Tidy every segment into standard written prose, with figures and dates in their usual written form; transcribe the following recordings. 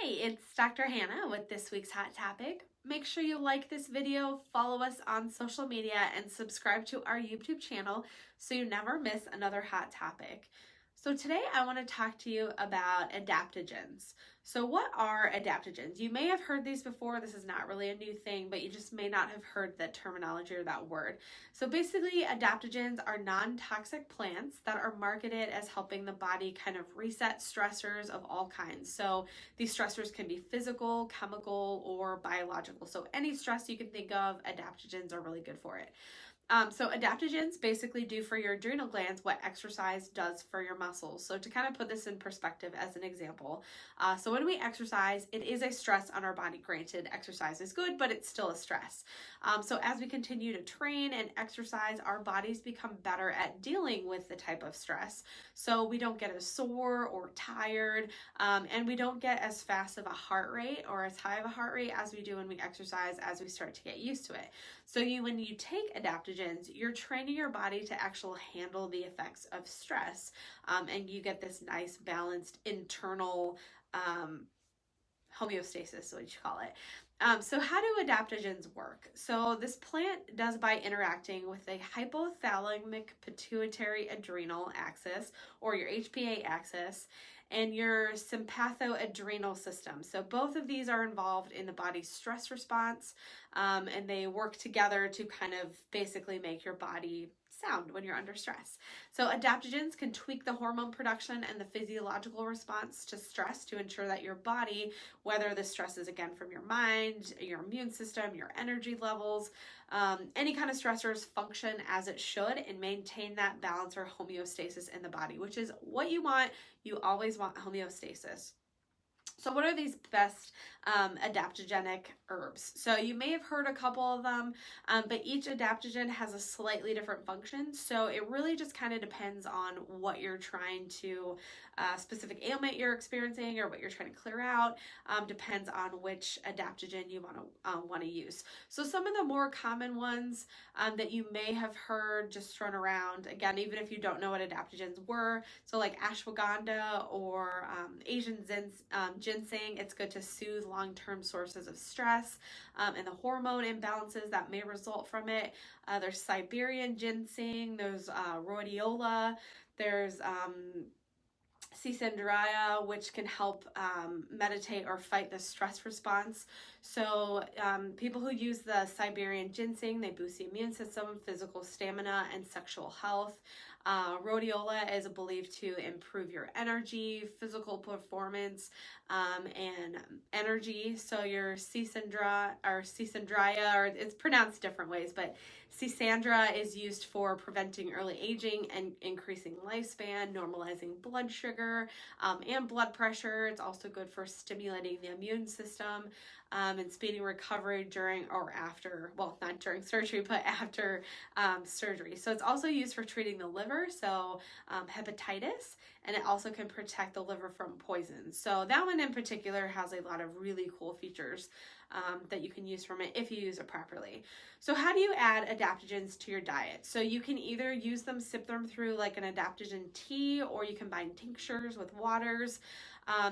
Hi, it's Dr. Hannah with this week's Hot Topic. Make sure you like this video, follow us on social media, and subscribe to our YouTube channel so you never miss another hot topic. So today I want to talk to you about adaptogens. So what are adaptogens? You may have heard these before. This is not really a new thing, but you just may not have heard that terminology or that word. So basically, adaptogens are non-toxic plants that are marketed as helping the body kind of reset stressors of all kinds. So these stressors can be physical, chemical, or biological. So any stress you can think of, adaptogens are really good for it. So adaptogens basically do for your adrenal glands what exercise does for your muscles. So to kind of put this in perspective as an example, so when we exercise, it is a stress on our body. Granted, exercise is good, but it's still a stress. So as we continue to train and exercise, our bodies become better at dealing with the type of stress. So we don't get as sore or tired, and we don't get as fast of a heart rate or as high of a heart rate as we do when we exercise as we start to get used to it. So when you take adaptogens, you're training your body to actually handle the effects of stress, and you get this nice balanced internal homeostasis, what you call it. So how do adaptogens work? So this plant does by interacting with a hypothalamic pituitary adrenal axis, or your HPA axis, and your sympathoadrenal system. So both of these are involved in the body's stress response, and they work together to kind of basically make your body sound when you're under stress. So adaptogens can tweak the hormone production and the physiological response to stress to ensure that your body, whether the stress is again from your mind, your immune system, your energy levels, any kind of stressors function as it should and maintain that balance or homeostasis in the body, which is what you want. You always want homeostasis. So what are these best adaptogenic herbs? So you may have heard a couple of them, but each adaptogen has a slightly different function. So it really just kind of depends on what you're trying to, specific ailment you're experiencing or what you're trying to clear out, depends on which adaptogen you want to use. So some of the more common ones that you may have heard just thrown around, again, even if you don't know what adaptogens were, so like ashwagandha or Asian ginseng, it's good to soothe long-term sources of stress and the hormone imbalances that may result from it. There's Siberian ginseng, there's rhodiola, there's Cisandraya, which can help meditate or fight the stress response. So people who use the Siberian ginseng, they boost the immune system, physical stamina, and sexual health. Rhodiola is believed to improve your energy, physical performance, and energy. So your Cisandraya, or it's pronounced different ways, but Cisandra is used for preventing early aging and increasing lifespan, normalizing blood sugar and blood pressure. It's also good for stimulating the immune system and speeding recovery during or after, well, not during surgery, but after surgery. So it's also used for treating the liver, so hepatitis, and it also can protect the liver from poison. So that one in particular has a lot of really cool features that you can use from it if you use it properly. So how do you add adaptogens to your diet? So you can either use them, sip them through like an adaptogen tea, or you combine tinctures with waters.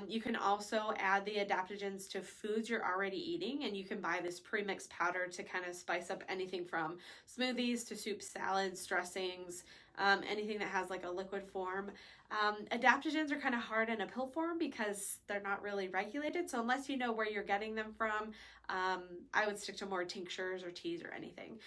You can also add the adaptogens to foods you're already eating, and you can buy this pre-mixed powder to kind of spice up anything from smoothies to soup, salads, dressings, anything that has like a liquid form. Adaptogens are kind of hard in a pill form because they're not really regulated. So unless you know where you're getting them from, I would stick to more tinctures or teas or anything.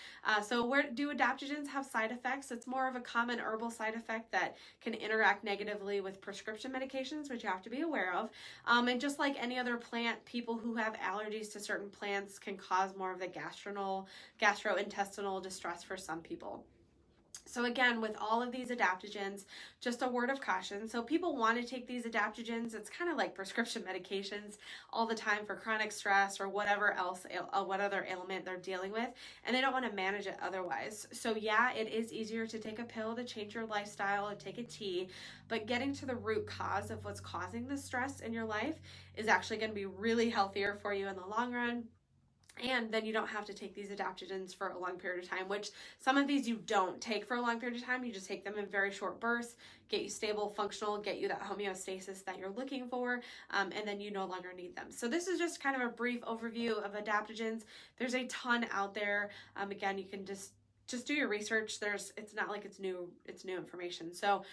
So where do adaptogens have side effects? It's more of a common herbal side effect that can interact negatively with prescription medications, which you have to be aware of. And just like any other plant, people who have allergies to certain plants can cause more of the gastrointestinal distress for some people. So again, with all of these adaptogens, just a word of caution. So people want to take these adaptogens. It's kind of like prescription medications all the time for chronic stress or whatever else, what other ailment they're dealing with, and they don't want to manage it otherwise. So yeah, it is easier to take a pill to change your lifestyle or take a tea, but getting to the root cause of what's causing the stress in your life is actually going to be really healthier for you in the long run. And then you don't have to take these adaptogens for a long period of time, which some of these you don't take for a long period of time. You just take them in very short bursts, get you stable, functional, get you that homeostasis that you're looking for, and then you no longer need them. So this is just kind of a brief overview of adaptogens. There's a ton out there. Again, you can just do your research. It's not like it's new information. So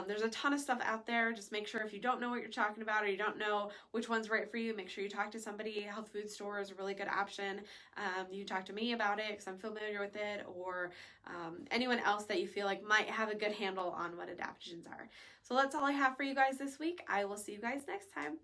there's a ton of stuff out there. Just make sure if you don't know what you're talking about, or you don't know which one's right for you, make sure you talk to somebody. Health food store is a really good option. You talk to me about it because I'm familiar with it, or anyone else that you feel like might have a good handle on what adaptogens are. So that's all I have for you guys this week. I will see you guys next time.